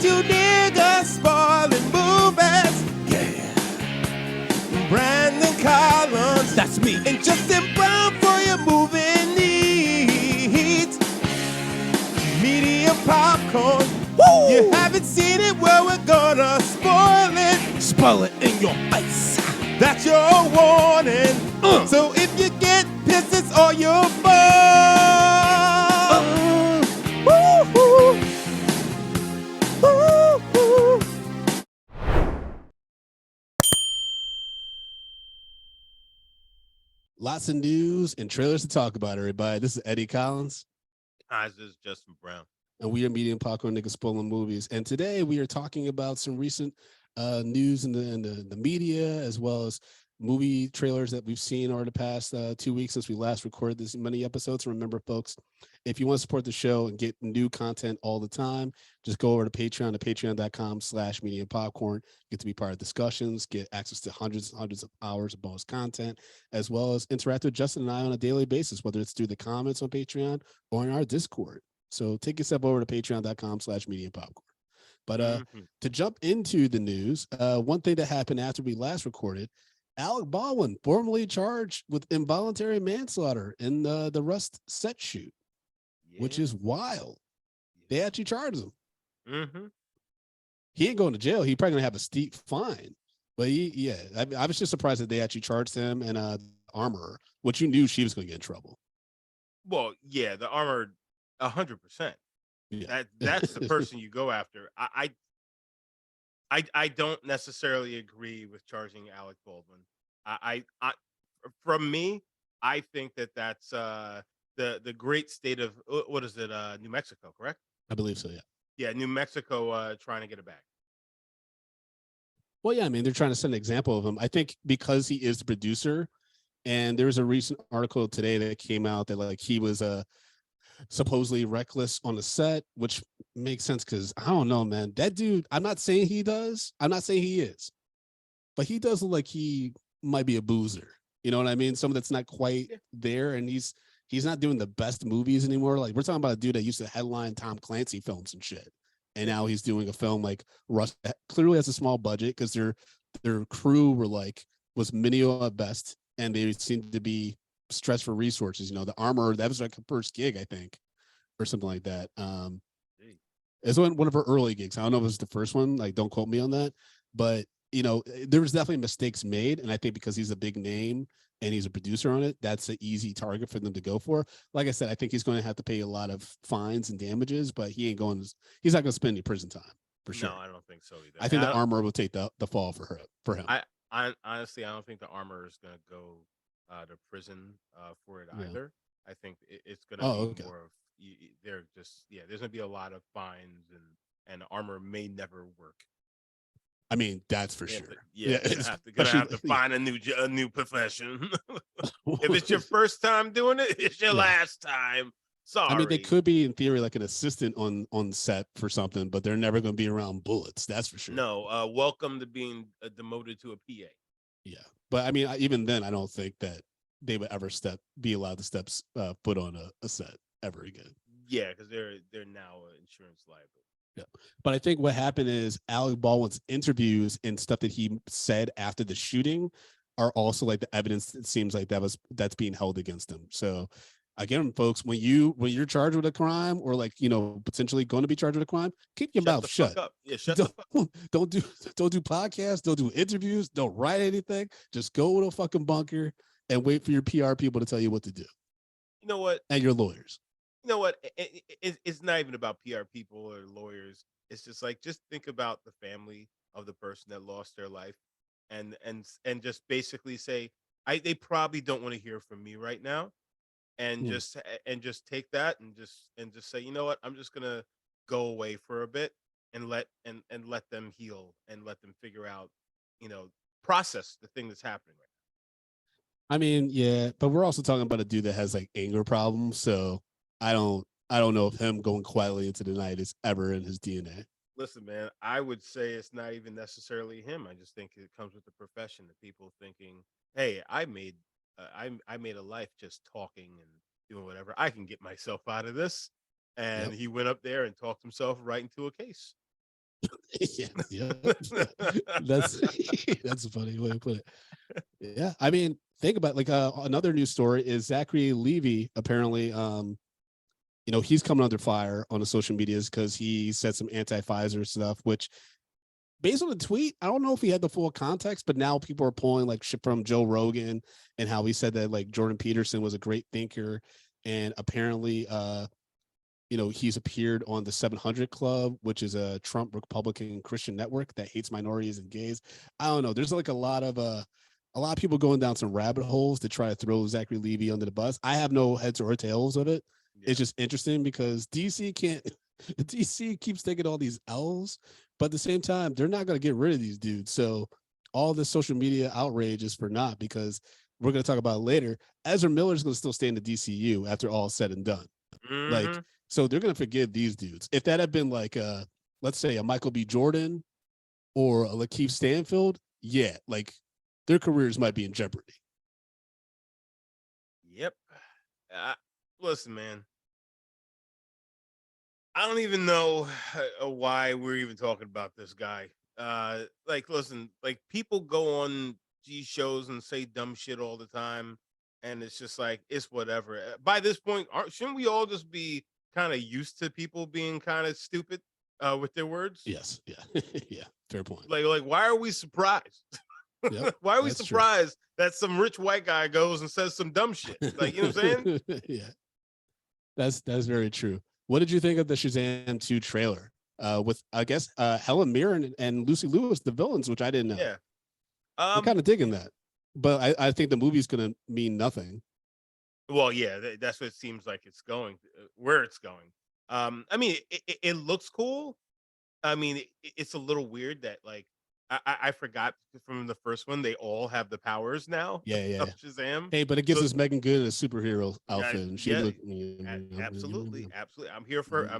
two niggas spoiling movies. Yeah. Brandon Collins, that's me, and Justin Brown for your movie needs. Medium popcorn. Woo! You haven't seen it, well, we're gonna spoil it. Spoil it in your face. That's your warning. So if you get pissed, it's all your fault. Woo-hoo. Woo-hoo. Lots of news and trailers to talk about, everybody. This is Eddie Collins. Hi, this is Justin Brown. And we are Medium Popcorn Niggas Spoiling Movies. And today we are talking about some recent news in the media, as well as movie trailers that we've seen over the past 2 weeks since we last recorded this many episodes. Remember, folks, if you want to support the show and get new content all the time, just go over to Patreon, to patreon.com/medium popcorn. Get to be part of discussions, get access to hundreds and hundreds of hours of bonus content, as well as interact with Justin and I on a daily basis, whether it's through the comments on Patreon or in our Discord. So take a step over to patreon.com/medium popcorn. But to jump into the news, one thing that happened after we last recorded, Alec Baldwin formally charged with involuntary manslaughter in the Rust set shoot, which is wild. They actually charged him. He ain't going to jail. He probably gonna have a steep fine. But I was just surprised that they actually charged him and Armorer, which you knew she was going to get in trouble. Well, yeah, the Armorer, 100%. Yeah. That's the person you go after. I don't necessarily agree with charging Alec Baldwin. From me, I think that's the great state of what is it? New Mexico, correct? I believe so. Yeah. Yeah, New Mexico trying to get it back. Well, yeah, I mean, they're trying to set an example of him. I think because he is the producer, and there was a recent article today that came out that like he was supposedly reckless on the set, which makes sense because I don't know, man. That dude, I'm not saying he does. I'm not saying he is, but he does look like he might be a boozer. You know what I mean? Someone that's not quite there, and he's not doing the best movies anymore. Like we're talking about a dude that used to headline Tom Clancy films and shit, and now he's doing a film like Rust. Clearly has a small budget because their crew was minimal at best, and they seemed to be stressed for resources. You know, the Armor, that was like her first gig, I think, or something like that. It's one of her early gigs. I don't know if it was the first one. Like, don't quote me on that, but you know, there was definitely mistakes made, and I think because he's a big name and he's a producer on it, that's an easy target for them to go for. Like I said, I think he's going to have to pay a lot of fines and damages, but he's not going to spend any prison time for sure. No, I don't think so either. I think the Armor will take the fall for him. I honestly, I don't think the Armor is going to go to prison for it either. I think it's going to be more of there's going to be a lot of fines, and Armor may never work. I mean, that's for sure. You're gonna have to find a new profession. If it's your first time doing it, it's your last time. Sorry. I mean, they could be in theory like an assistant on set for something, but they're never going to be around bullets. That's for sure. No, welcome to being demoted to a PA. Yeah, but I mean, even then, I don't think that they would ever be allowed to step foot on a set ever again. Yeah, because they're now an insurance liability. Yeah, but I think what happened is Alec Baldwin's interviews and stuff that he said after the shooting are also like the evidence. It seems like that's being held against him. So again, folks, when you're charged with a crime or potentially going to be charged with a crime, keep your mouth shut. Yeah, shut the fuck up. Don't do podcasts. Don't do interviews. Don't write anything. Just go to a fucking bunker and wait for your PR people to tell you what to do. You know what? And your lawyers. You know what? It's not even about PR people or lawyers. It's just think about the family of the person that lost their life, and just basically say, they probably don't want to hear from me right now, and just take that and just say, you know what? I'm just gonna go away for a bit and let them heal and let them figure out, process the thing that's happening right now. I mean, yeah, but we're also talking about a dude that has like anger problems, so. I don't know if him going quietly into the night is ever in his DNA. Listen, man, I would say it's not even necessarily him. I just think it comes with the profession, the people thinking, hey, I made a life just talking and doing whatever. I can get myself out of this. And he went up there and talked himself right into a case. Yeah, yeah. That's that's a funny way to put it. Yeah, I mean, think about like another news story is Zachary Levy apparently he's coming under fire on the social medias because he said some anti-Pfizer stuff, which based on the tweet, I don't know if he had the full context, but now people are pulling like shit from Joe Rogan and how he said that like Jordan Peterson was a great thinker. And apparently, he's appeared on the 700 Club, which is a Trump Republican Christian network that hates minorities and gays. I don't know. There's like a lot of people going down some rabbit holes to try to throw Zachary Levy under the bus. I have no heads or tails of it. Yeah. It's just interesting because DC can't. DC keeps taking all these L's, but at the same time, they're not going to get rid of these dudes. So all this social media outrage is for naught because we're going to talk about it later. Ezra Miller is going to still stay in the DCU after all said and done. Like, so they're going to forgive these dudes. If that had been like, let's say a Michael B. Jordan or a Lakeith Stanfield, yeah, like their careers might be in jeopardy. Yep. Listen, man. I don't even know why we're even talking about this guy. Like, listen, like people go on these shows and say dumb shit all the time, and it's just like it's whatever. By this point, shouldn't we all just be kind of used to people being kind of stupid with their words? Yes, yeah, yeah, fair point. Like, why are we surprised? Yep, Why are we that's true. surprised that some rich white guy goes and says some dumb shit? Like, you know what I'm saying? Yeah, that's very true. What did you think of the Shazam 2 trailer? With I guess Helen Mirren and Lucy Lewis, the villains, which I didn't know. Yeah. I'm kind of digging that, but I think the movie's gonna mean nothing. Well, yeah, that's what it seems like it's going, where it's going. I mean, it looks cool. I mean, it's a little weird that like I forgot from the first one they all have the powers now Yeah, yeah. of Shazam. Hey, but it gives So us Megan Good in a superhero outfit, and she yeah, looked. absolutely, absolutely. I'm here for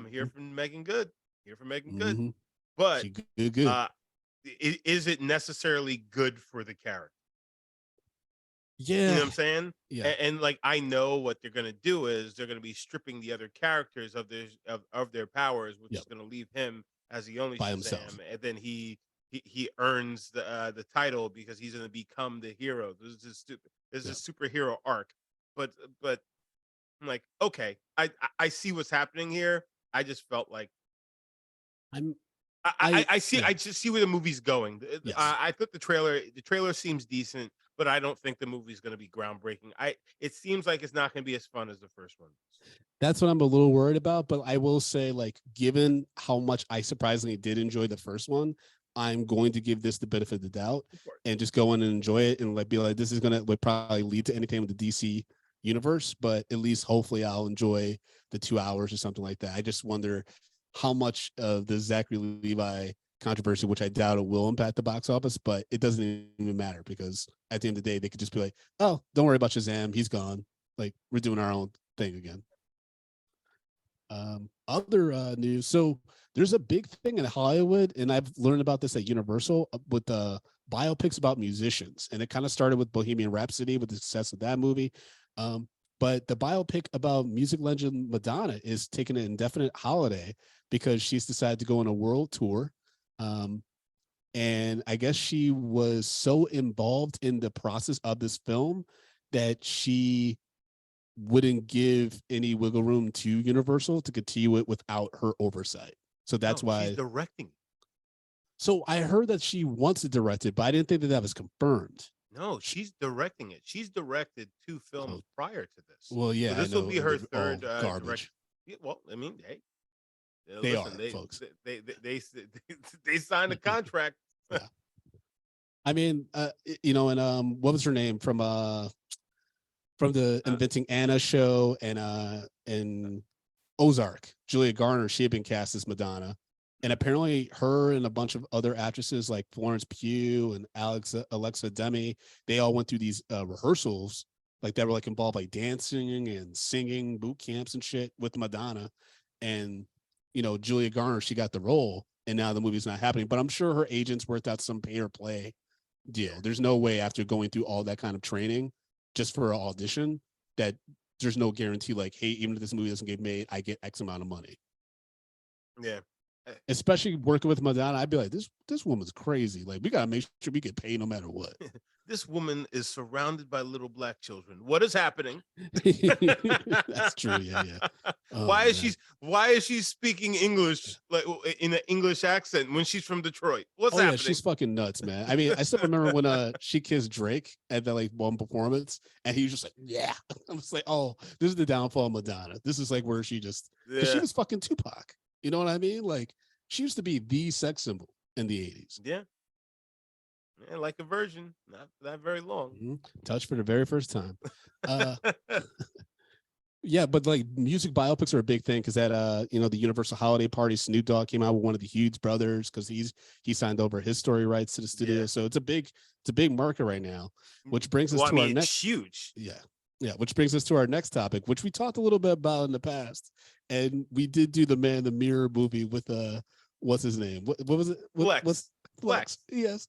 Megan Good. Here for Megan Good. Mm-hmm. But She good. uh, is it necessarily good for the character? You know Yeah, what I'm saying? yeah. And like I know what they're gonna do is they're gonna be stripping the other characters of their powers, which Yep. is gonna leave him as the only By himself. Shazam, and then he earns the title because he's gonna become the hero. This is Yep. a superhero arc, but I'm like, okay, I see what's happening here. I just felt like I'm. I see. Yeah. I just see where the movie's going. Yes. I thought the trailer seems decent, but I don't think the movie's going to be groundbreaking. It seems like it's not going to be as fun as the first one. That's what I'm a little worried about. But I will say, like, given how much I surprisingly did enjoy the first one, I'm going to give this the benefit of the doubt Of course. and just go in and enjoy it and like be like, this is gonna would probably lead to anything with the DC universe, but at least hopefully I'll enjoy the 2 hours or something like that. I just wonder how much of the Zachary Levi controversy, which I doubt it will impact the box office, but it doesn't even matter because at the end of the day, they could just be like, oh, don't worry about Shazam, he's gone. Like we're doing our own thing again. Other news. So there's a big thing in Hollywood, and I've learned about this at Universal with the biopics about musicians, and it kind of started with Bohemian Rhapsody with the success of that movie. But the biopic about music legend Madonna is taking an indefinite holiday because she's decided to go on a world tour. And I guess she was so involved in the process of this film that she wouldn't give any wiggle room to Universal to continue it without her oversight. So that's No, she's why. directing. So I heard that she wants to direct it, but I didn't think that that was confirmed. No, she's directing it. She's directed 2 films Oh, prior to this. well, So yeah, I this will know, be and her they're all third direct. garbage. Yeah, well, I mean, hey, They listen, are, folks. they signed a contract. Yeah, I mean, and what was her name from the Uh, Inventing Anna show and Ozark, Julia Garner, she had been cast as Madonna. And apparently her and a bunch of other actresses like Florence Pugh and Alexa Demi, they all went through these rehearsals, like they were like involved like dancing and singing boot camps and shit with Madonna. And Julia Garner, she got the role, and now the movie's not happening. But I'm sure her agents worked out some pay or play deal. There's no way after going through all that kind of training just for an audition that there's no guarantee like, hey, even if this movie doesn't get made, I get X amount of money. yeah. especially working with Madonna. I'd be like, this woman's crazy. Like, we gotta make sure we get paid no matter what. This woman is surrounded by little black children. What is happening? That's true. Yeah, yeah. Oh, why is she speaking English like in an English accent when she's from Detroit? What's happening? Yeah, she's fucking nuts, man. I mean, I still remember when she kissed Drake at that like one performance, and he was just like, "Yeah." I'm just like, "Oh, this is the downfall of Madonna. This is like where she just because she was fucking Tupac. You know what I mean? Like, she used to be the sex symbol in the 80s. Yeah. Yeah, like a virgin, not that very long. Mm-hmm. Touched for the very first time. Yeah, but like music biopics are a big thing because that the Universal Holiday Party, Snoop Dogg came out with one of the Hughes brothers because he signed over his story rights to the studio. Yeah. So it's a big market right now, which brings us to our next huge. Yeah, which brings us to our next topic, which we talked a little bit about in the past. And we did do the Man in the Mirror movie with what's his name? What was it? Flex. Yes.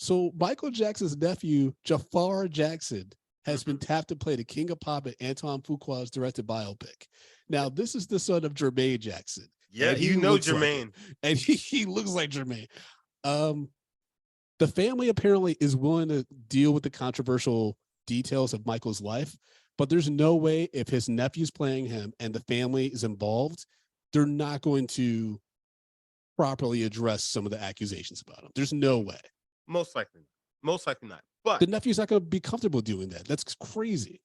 So Michael Jackson's nephew, Jafar Jackson, has been tapped to play the King of Pop in Antoine Fuqua's directed biopic. Now, this is the son of Jermaine Jackson. Yeah, Jermaine. Like and he looks like Jermaine. The family apparently is willing to deal with the controversial details of Michael's life, but there's no way if his nephew's playing him and the family is involved, they're not going to properly address some of the accusations about him. There's no way. Most likely not. But the nephew's not going to be comfortable doing that. That's crazy.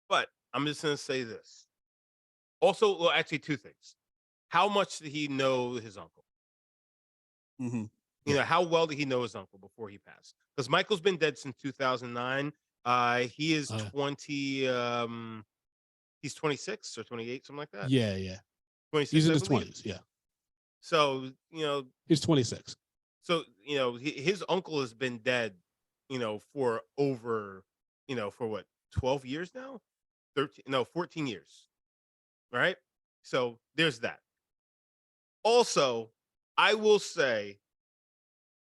But I'm just going to say this. Also, well, actually, two things. How much did he know his uncle? Mm-hmm. You know, how well did he know his uncle before he passed? Because Michael's been dead since 2009. He is 20. He's 26 or 28, something like that. Yeah, yeah. 26. He's in his 20s. Yeah. So he's 26. So his uncle has been dead, for over, for what, 12 years now, 14 years, right? So there's that. Also, I will say,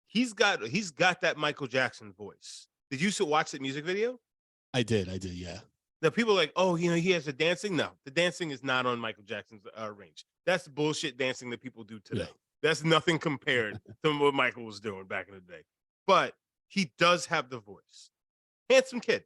he's got that Michael Jackson voice. Did you watch that music video? I did, yeah. Now people are like, oh, he has the dancing. No, the dancing is not on Michael Jackson's range. That's bullshit dancing that people do today. Yeah. That's nothing compared to what Michael was doing back in the day. But he does have the voice. Handsome kid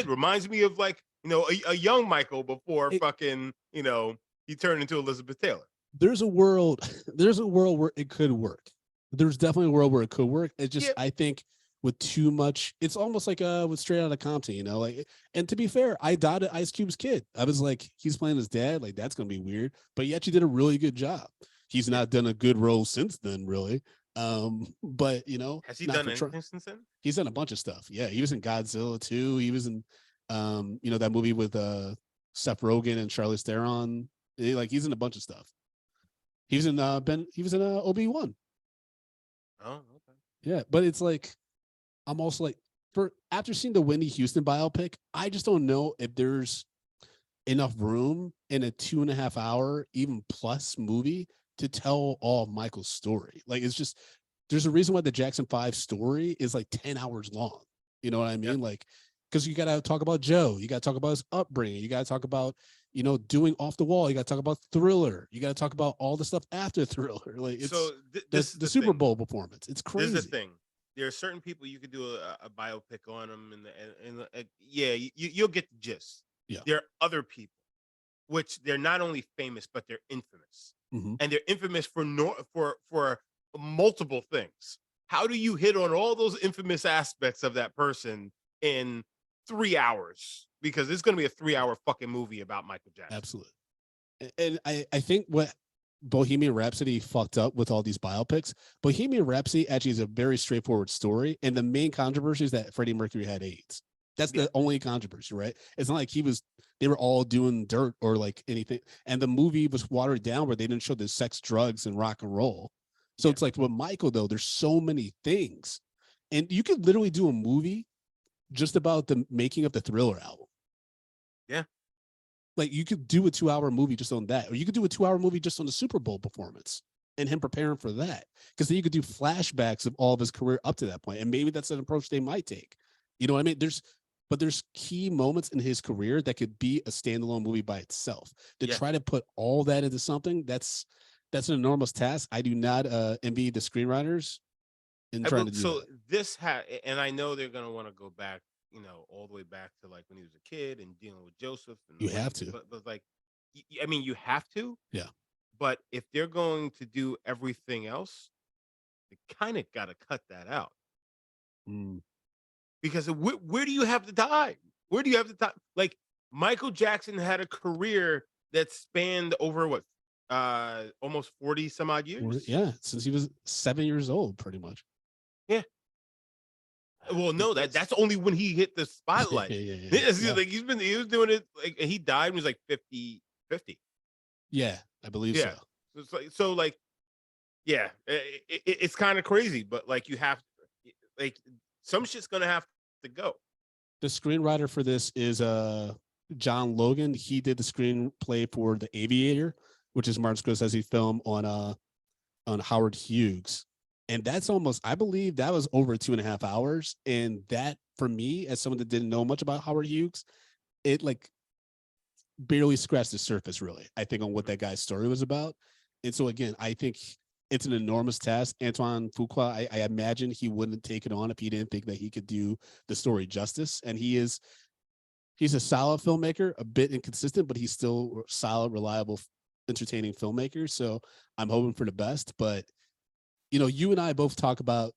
reminds me of like, a young Michael before he turned into Elizabeth Taylor. There's a world where it could work. There's definitely a world where it could work. It's just, I think with too much, it's almost like with Straight Outta Compton, like, and to be fair, I doubted Ice Cube's kid. I was like, he's playing his dad. Like, that's going to be weird, but he actually did a really good job. He's not done a good role since then, really. But has he done anything since then? He's done a bunch of stuff. Yeah, he was in Godzilla 2. He was in, that movie with Seth Rogen and Charlize Theron. He's in a bunch of stuff. He was in Obi-Wan. Oh, okay. Yeah, but it's like, I'm also like, after seeing the Whitney Houston biopic, I just don't know if there's enough room in a 2.5 hour, even plus movie to tell all of Michael's story. Like, it's just, there's a reason why the Jackson 5 story is like 10 hours long. You know what I mean? Yep. Like, because you got to talk about Joe. You got to talk about his upbringing. You got to talk about, doing Off the Wall. You got to talk about Thriller. You got to talk about all the stuff after Thriller. Like, it's the Super Bowl performance. It's crazy. This is the thing. There are certain people you could do a biopic on them, and you'll get the gist. Yeah. There are other people, which they're not only famous, but they're infamous. Mm-hmm. And they're infamous for multiple things. How do you hit on all those infamous aspects of that person in 3 hours? Because it's going to be a 3-hour fucking movie about Michael Jackson. Absolutely. And I think what Bohemian Rhapsody fucked up with all these biopics, Bohemian Rhapsody actually is a very straightforward story. And the main controversy is that Freddie Mercury had AIDS. That's the only controversy, right? It's not like they were all doing dirt or like anything. And the movie was watered down where they didn't show the sex, drugs, and rock and roll. So it's like with Michael, though, there's so many things. And you could literally do a movie just about the making of the Thriller album. Yeah. Like, you could do a 2-hour movie just on that. Or you could do a 2-hour movie just on the Super Bowl performance and him preparing for that. Because then you could do flashbacks of all of his career up to that point. And maybe that's an approach they might take. You know what I mean? but there's key moments in his career that could be a standalone movie by itself. To Yeah. try to put all that into something, that's an enormous task. I do not envy the screenwriters in trying to do So that. this and I know they're gonna want to go back, all the way back to like when he was a kid and dealing with Joseph and You what have to. but like, I mean, you have to. Yeah. But if they're going to do everything else, they kind of got to cut that out Mm. because where do you have the time? Where do you have the time? Like Michael Jackson had a career that spanned over what, almost 40 some odd years. Yeah, since he was 7 years old, pretty much. Yeah. Well, no, that's only when he hit the Yeah, spotlight. yeah, yeah, yeah. Like he was doing it like he died when he was like 50. Yeah, I believe so. Yeah. So like, yeah, it's kind of crazy, but like you have like some shit's gonna have to go. The screenwriter for this is John Logan. He did the screenplay for The Aviator, which is Martin Scorsese film on Howard Hughes. And that's almost, I believe that was over 2.5 hours. And that, for me, as someone that didn't know much about Howard Hughes, it like barely scratched the surface, really, I think, on what that guy's story was about. And so, again, I think it's an enormous task. Antoine Fuqua, I imagine he wouldn't take it on if he didn't think that he could do the story justice. And he's a solid filmmaker, a bit inconsistent, but he's still solid, reliable, entertaining filmmaker. So I'm hoping for the best. But you and I both talk about,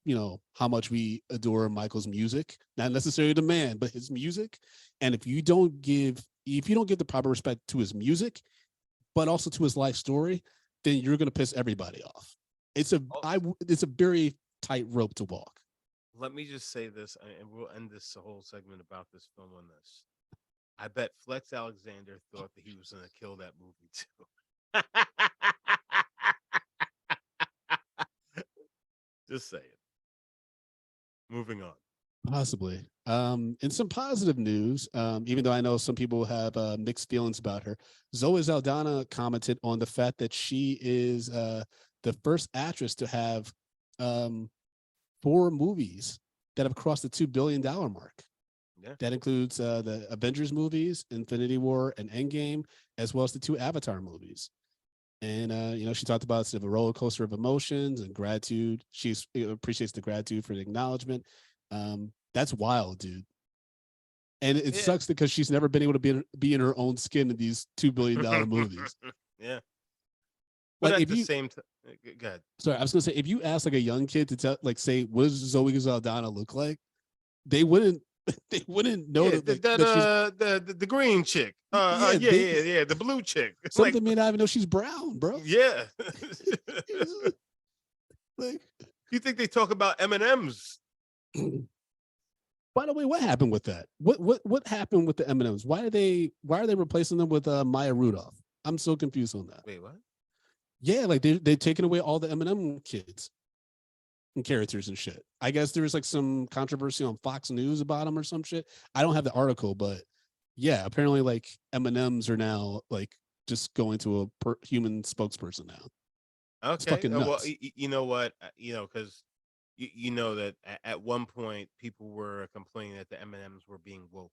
how much we adore Michael's music, not necessarily the man, but his music. And if you don't give the proper respect to his music, but also to his life story, then you're going to piss everybody off. It's a very tight rope to walk. Let me just say this, and we'll end this whole segment about this film on this. I bet Flex Alexander thought that he was going to kill that movie too. Just saying. Moving on. Possibly. In some positive news, even though I know some people have mixed feelings about her, Zoe Saldana commented on the fact that she is the first actress to have 4 movies that have crossed the $2 billion mark. Yeah. That includes the Avengers movies, Infinity War and Endgame, as well as the 2 Avatar movies. And she talked about sort of a roller coaster of emotions and gratitude. She appreciates the gratitude for the acknowledgement. That's wild, dude. And it sucks because she's never been able to be in her own skin in these $2 billion movies. Yeah. Like, but at the same time, go ahead. Sorry, I was gonna say, if you ask like a young kid to say, what does Zoe Saldana look like? They wouldn't know the green chick. The blue chick. Something may not even know she's brown, bro. Yeah. Like, you think they talk about M&Ms? By the way, what happened with that? What happened with the M&Ms? Why are they replacing them with Maya Rudolph? I'm so confused on that. Wait, what? Yeah, like they're taking away all the M&M kids and characters and shit. I guess there was like some controversy on Fox News about them or some shit. I don't have the article, but yeah, apparently like M&Ms are now like just going to a human spokesperson now. Okay. Well, you know what? Because you know that at one point people were complaining that the M&Ms were being woke.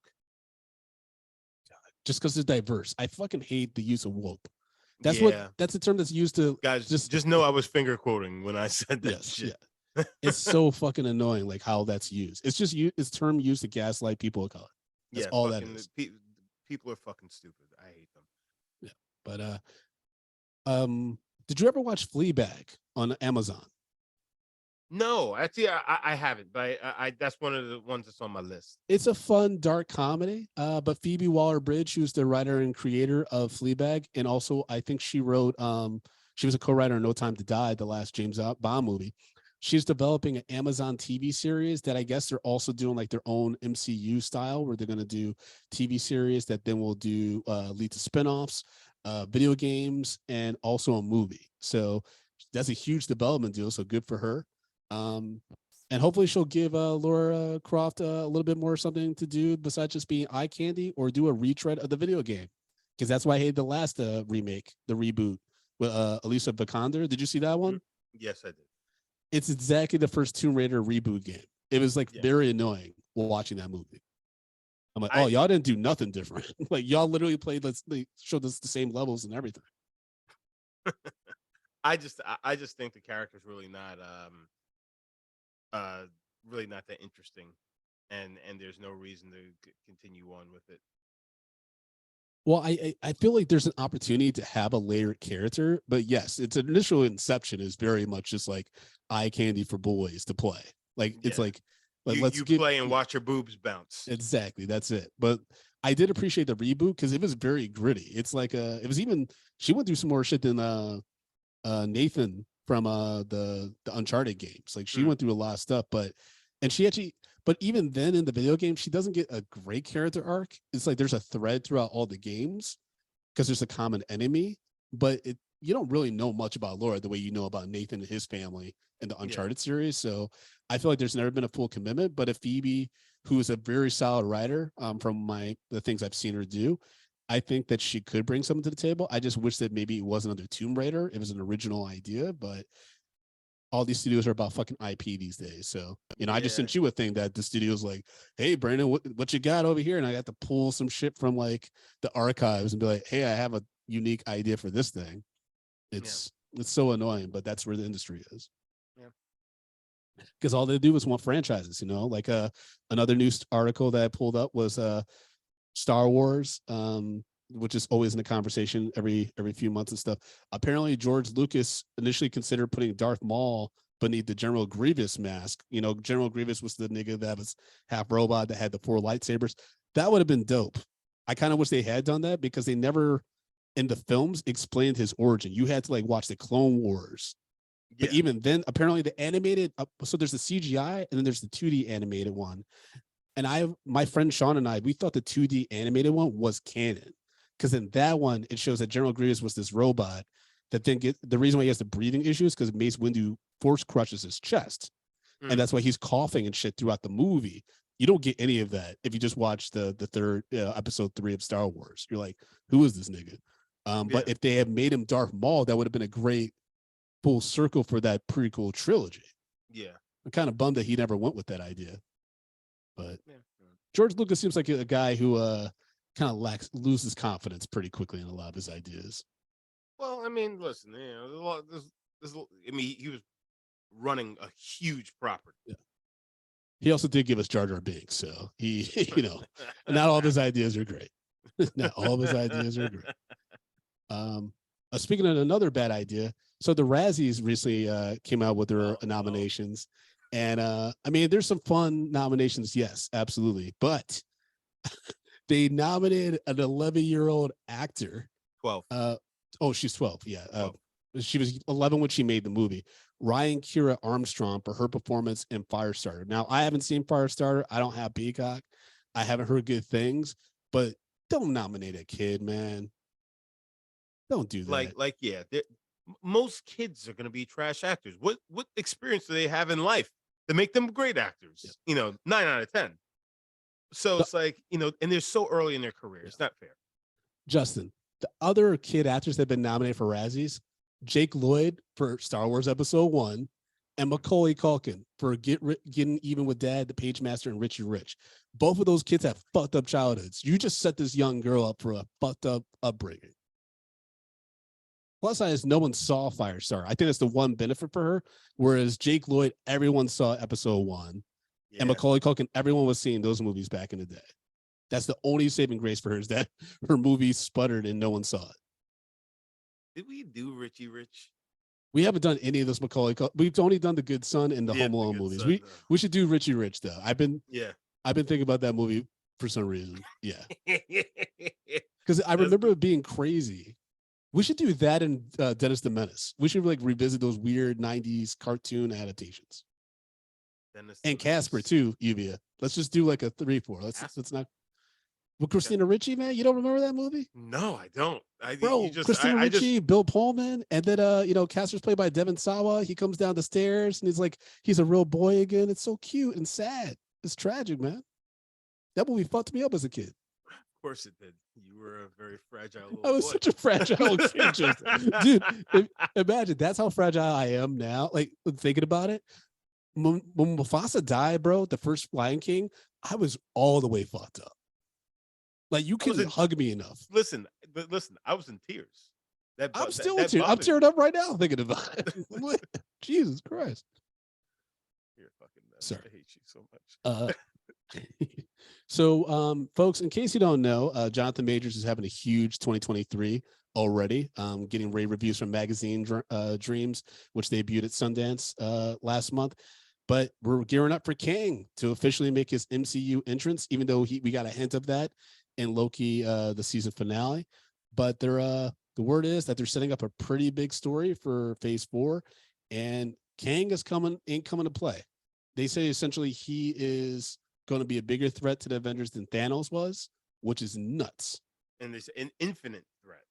Just because they're diverse. I fucking hate the use of woke. That's a term that's used to guys. Just know I was finger quoting when I said that shit. Yeah. It's so fucking annoying, like how that's used. It's just it's term used to gaslight people of color. That's all that is. People are fucking stupid. I hate them. Yeah, but did you ever watch Fleabag on Amazon? No, actually, I haven't, but I that's one of the ones that's on my list. It's a fun, dark comedy. But Phoebe Waller-Bridge, who's the writer and creator of Fleabag, and also I think she wrote, she was a co-writer on No Time to Die, the last James Bond movie. She's developing an Amazon TV series that I guess they're also doing like their own MCU style, where they're going to do TV series that then will do lead to spinoffs, video games, and also a movie. So that's a huge development deal. So good for her. And hopefully she'll give Laura Croft a little bit more something to do besides just being eye candy, or do a retread of the video game, because that's why I hated the last remake, the reboot with Alicia Vikander. Did you see that one? Yes, I did. It's exactly the first Tomb Raider reboot game. It was like very annoying while watching that movie. I'm like, oh, I y'all didn't do nothing different. Like y'all literally played. They showed us the same levels and everything. I just think the character's uh really not that interesting, and there's no reason to continue on with it. Well, I feel like there's an opportunity to have a layered character, but yes, its initial inception is very much just like eye candy for boys to play. Like it's Yeah, like let's you get play and watch your boobs bounce. exactly that's it. But I did appreciate the reboot because it was very gritty. It's like it was even she went through some more shit than Nathan from the Uncharted games. Like she Mm, went through a lot of stuff, and she actually but even then in the video game, she doesn't get a great character arc. It's like there's a thread throughout all the games because there's a common enemy, but you don't really know much about Laura the way you know about Nathan and his family in the yeah, Uncharted series. So I feel like there's never been a full commitment. But if Phoebe, who is a very solid writer, from the things I've seen her do, I think that she could bring something to the table. I just wish that maybe it wasn't under Tomb Raider. It was an original idea, but all these studios are about fucking IP these days. So, I just yeah, sent you a thing that the studio's like, hey, Brandon, what you got over here? And I got to pull some shit from like the archives and be like, hey, I have a unique idea for this thing. yeah, It's so annoying, but that's where the industry is. yeah. Because all they do is want franchises, like another news article that I pulled up was Star Wars, which is always in the conversation every few months and stuff. Apparently, George Lucas initially considered putting Darth Maul beneath the General Grievous mask. General Grievous was the nigga that was half robot that had the 4 lightsabers. That would have been dope. I kind of wish they had done that because they never in the films explained his origin. You had to like watch the Clone Wars. But Yeah. even then, apparently the animated, so there's the CGI and then there's the 2D animated one. And my friend Sean and I, we thought the 2D animated one was canon. Because in that one, it shows that General Grievous was this robot that then the reason why he has the breathing issues because Mace Windu force crushes his chest. And Mm, that's why he's coughing and shit throughout the movie. You don't get any of that if you just watch the third episode 3 of Star Wars. You're like, who is this nigga? But yeah. if they had made him Darth Maul, that would have been a great full circle for that prequel trilogy. Yeah. I'm kind of bummed that he never went with that idea. But Yeah. George Lucas seems like a guy who kind of loses confidence pretty quickly in a lot of his ideas. Well, I mean, listen, there's a lot. I mean, he was running a huge property. Yeah. He also did give us Jar Jar Binks, so he, not all of his ideas are great. Not all of his ideas are great. Speaking of another bad idea, so the Razzies recently came out with their nominations, and I mean, there's some fun nominations, yes, absolutely, but they nominated an 11-year-old actor. 12. Oh, she's 12. Yeah, 12. she was 11 when she made the movie. Ryan Kira Armstrong for her performance in Firestarter. Now, I haven't seen Firestarter. I don't have Peacock. I haven't heard good things, but don't nominate a kid, man. Don't do that. Yeah. Most kids are going to be trash actors. What experience do they have in life to make them great actors? Yeah. 9 out of 10. So it's like, and they're so early in their career. Yeah. It's not fair. Justin, the other kid actors that have been nominated for Razzies, Jake Lloyd for Star Wars Episode 1, and Macaulay Culkin for Getting Even with Dad, The Page Master, and Richie Rich. Both of those kids have fucked up childhoods. You just set this young girl up for a fucked up upbringing. Plus, no one saw Firestarter. I think that's the one benefit for her. Whereas Jake Lloyd, everyone saw Episode 1. Yeah. And Macaulay Culkin, everyone was seeing those movies back in the day. That's the only saving grace for her is that her movie sputtered and no one saw it. Did we do Richie Rich? We haven't done any of those Macaulay. We've only done The Good Son and the Home Alone movies. We should do Richie Rich though. I've been thinking about that movie for some reason. Yeah, because I remember it being crazy. We should do that and Dennis the Menace. We should like revisit those weird '90s cartoon adaptations. And Casper too, Yuvia. Let's just do like a 3-4. Let's not. Well, Christina Ricci, man, you don't remember that movie? No, I don't. Bro, Christina Ricci, Bill Pullman, and then Casper's played by Devin Sawa. He comes down the stairs and he's a real boy again. It's so cute and sad. It's tragic, man. That movie fucked me up as a kid. Of course it did. You were a very fragile little I was boy. such a fragile kid. Dude, imagine that's how fragile I am now. Like thinking about it. When Mufasa died, bro, the first Lion King, I was all the way fucked up. Like you couldn't hug me enough. Listen, I was in tears. I'm still in tears. I'm tearing up right now thinking about it. Jesus Christ. You're a fucking mess. Sorry. I hate you so much. So, folks, in case you don't know, Jonathan Majors is having a huge 2023 already, getting rave reviews from Magazine Dreams, which debuted at Sundance last month. But we're gearing up for Kang to officially make his MCU entrance, even though we got a hint of that in Loki, the season finale. But the word is that they're setting up a pretty big story for Phase 4, and Kang is coming to play. They say essentially he is going to be a bigger threat to the Avengers than Thanos was, which is nuts. And there's an infinite threat.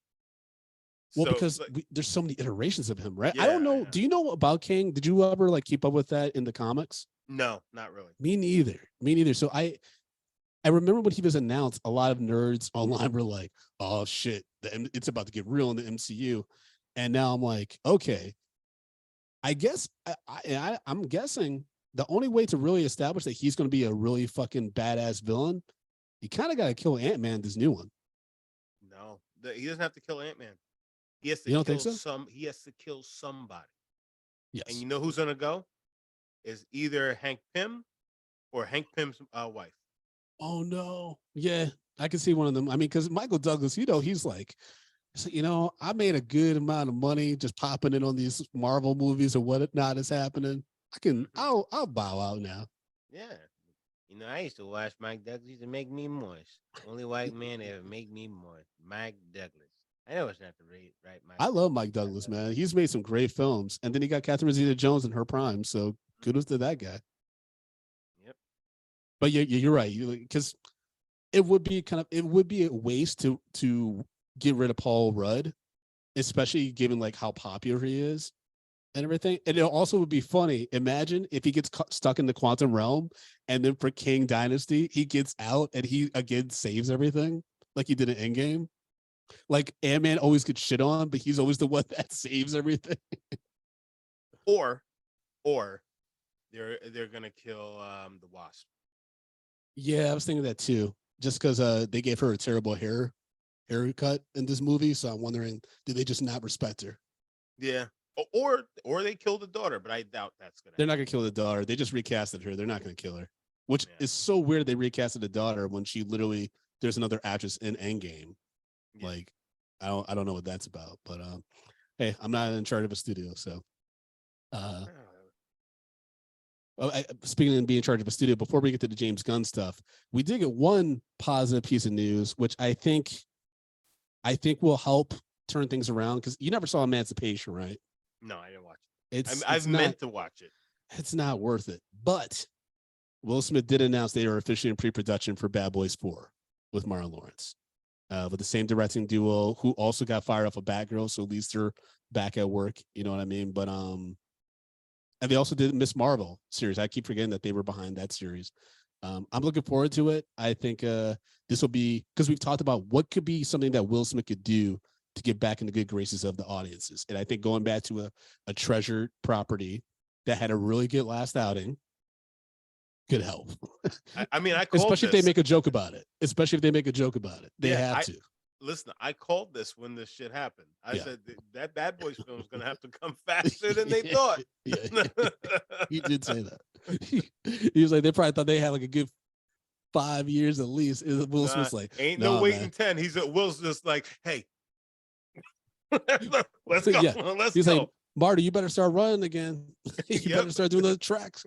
Well, because there's so many iterations of him, right? Yeah, I don't know. Yeah. Do you know about Kang? Did you ever like keep up with that in the comics? No, not really. Me neither. So I remember when he was announced, a lot of nerds online were like, "Oh shit, it's about to get real in the MCU," and now I'm like, okay. I guess I'm guessing the only way to really establish that he's going to be a really fucking badass villain, you kind of got to kill Ant-Man, this new one. No, he doesn't have to kill Ant-Man. He has to you don't think so? He has to kill somebody. Yes. And you know who's gonna go? Is either Hank Pym or Hank Pym's wife. Oh no. Yeah, I can see one of them. I mean, because Michael Douglas, he's like, I made a good amount of money just popping in on these Marvel movies or whatnot is happening. I'll bow out now. Yeah. I used to watch Mike Douglas. He used to make me moist. Only white man ever make me moist. Mike Douglas. I know it's not the right Mike. I love Mike Douglas, man. He's made some great films. And then he got Catherine Zeta-Jones in her prime. So kudos to that guy. Yep. But you're right. Because it would be a waste to get rid of Paul Rudd, especially given like how popular he is and everything. And it also would be funny. Imagine if he gets stuck in the quantum realm and then for King Dynasty, he gets out and he again saves everything like he did in Endgame. Like Ant-Man always gets shit on, but he's always the one that saves everything. or they're gonna kill the Wasp. Yeah, I was thinking that too. Just because they gave her a terrible haircut in this movie, so I'm wondering, did they just not respect her? Yeah, or they kill the daughter, but I doubt that's gonna. They're not gonna kill the daughter. They just recasted her. They're not gonna kill her, which is so weird. They recasted the daughter when she literally there's another actress in Endgame. Yeah. Like, I don't know what that's about, but hey, I'm not in charge of a studio, so. Speaking of being in charge of a studio, before we get to the James Gunn stuff, we did get one positive piece of news, which I think will help turn things around, because you never saw Emancipation, right? No, I didn't watch it. I've meant to watch it. It's not worth it, but Will Smith did announce they are officially in pre-production for Bad Boys 4 with Martin Lawrence. With the same directing duo who also got fired off of Batgirl, so at least they're back at work, you know what I mean? But and they also did Miss Marvel series. I keep forgetting that they were behind that series. I'm looking forward to it. I think this will be, because we've talked about what could be something that Will Smith could do to get back in the good graces of the audiences. And I think going back to a treasured property that had a really good last outing could help. I mean, especially if they make a joke about it. They have to. Listen, I called this when this shit happened. I said that Bad Boys film is going to have to come faster than they thought. He did say that. He was like, they probably thought they had like a good 5 years at least. Will Smith's like, ain't no waiting 10. Will's just like, hey, let's go. Yeah. He's like, Marty, you better start running again. You better start doing the tracks.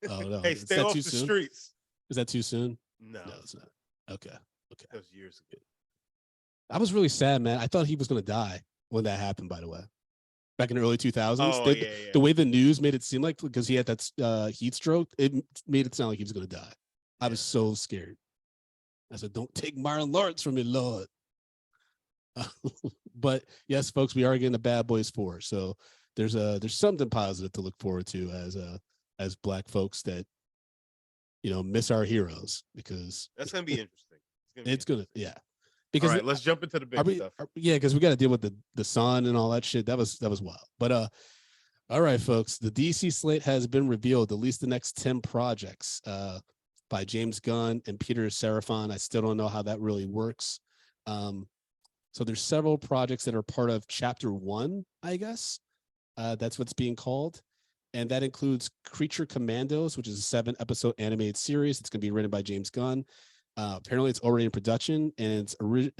Oh no! Hey, stay off the streets. Is that too soon? No, it's not. Okay. That was years ago. I was really sad, man. I thought he was going to die when that happened, by the way. Back in the early 2000s. The way the news made it seem like, because he had that heat stroke, it made it sound like he was going to die. I was so scared. I said, don't take Martin Lawrence from me, Lord. But yes, folks, we are getting a Bad Boys 4. So there's something positive to look forward to as Black folks that, miss our heroes, because that's going to be interesting. It's going to, yeah. Because all right, let's jump into the big stuff. Because we got to deal with the sun and all that shit. That was wild. But all right, folks, the DC slate has been revealed, at least the next 10 projects. by James Gunn and Peter Seraphon. I still don't know how that really works. So there's several projects that are part of Chapter 1, I guess. That's what's being called. And that includes Creature Commandos, which is a 7-episode animated series. It's going to be written by James Gunn. Apparently, it's already in production, and it's going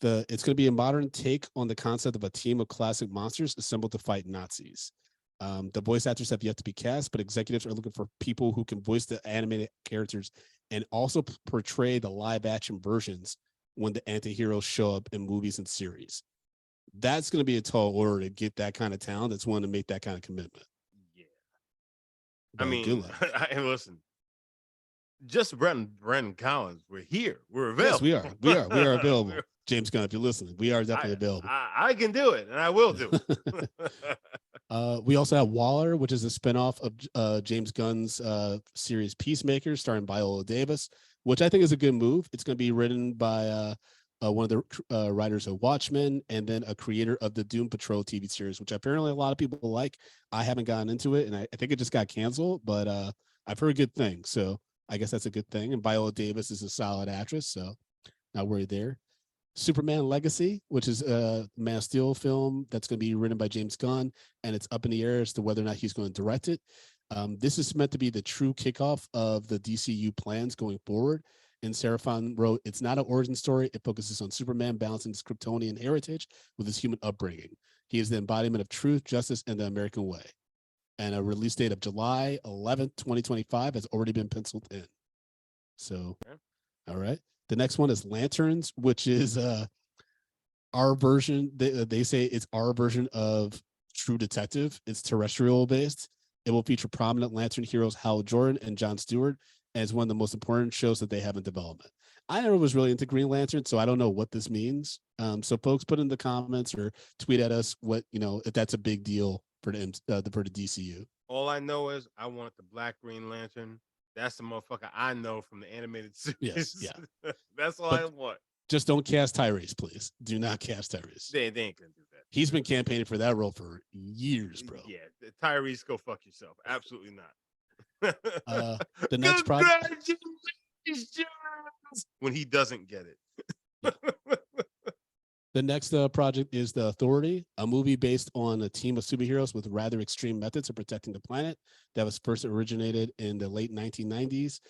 to be a modern take on the concept of a team of classic monsters assembled to fight Nazis. The voice actors have yet to be cast, but executives are looking for people who can voice the animated characters and also portray the live-action versions when the anti-heroes show up in movies and series. That's going to be a tall order to get that kind of talent that's willing to make that kind of commitment. Yeah. But I mean, listen, just Brendan Collins, we're here. We're available. Yes, we are. We are available. James Gunn, if you're listening, we are definitely available. I can do it, and I will do it. We also have Waller, which is a spinoff of James Gunn's series Peacemaker, starring Viola Davis, which I think is a good move. It's going to be written by one of the writers of Watchmen, and then a creator of the Doom Patrol TV series, which apparently a lot of people like. I haven't gotten into it, and I think it just got canceled, but I've heard good things, so I guess that's a good thing. And Viola Davis is a solid actress, so not worried there. Superman Legacy, which is a Man of Steel film that's going to be written by James Gunn, and it's up in the air as to whether or not he's going to direct it. This is meant to be the true kickoff of the DCU plans going forward. And Seraphon wrote, "It's not an origin story. It focuses on Superman balancing his Kryptonian heritage with his human upbringing. He is the embodiment of truth, justice, and the American way." And a release date of July 11th, 2025 has already been penciled in. So, all right. The next one is Lanterns, which is our version. They say it's our version of True Detective. It's terrestrial based. It will feature prominent Lantern heroes Hal Jordan and Jon Stewart, and it's one of the most important shows that they have in development. I never was really into Green Lantern, so I don't know what this means. So folks, put in the comments or tweet at us what, if that's a big deal for the DCU. All I know is I want the Black Green Lantern. That's the motherfucker I know from the animated series. Yes, yeah. That's all I want. Just don't cast Tyrese, please. Do not cast Tyrese. They ain't gonna do that. He's been campaigning for that role for years, bro. Yeah, Tyrese, go fuck yourself. Absolutely not. The next project, when he doesn't get it. The next project is The Authority, a movie based on a team of superheroes with rather extreme methods of protecting the planet that was first originated in the late 1990s.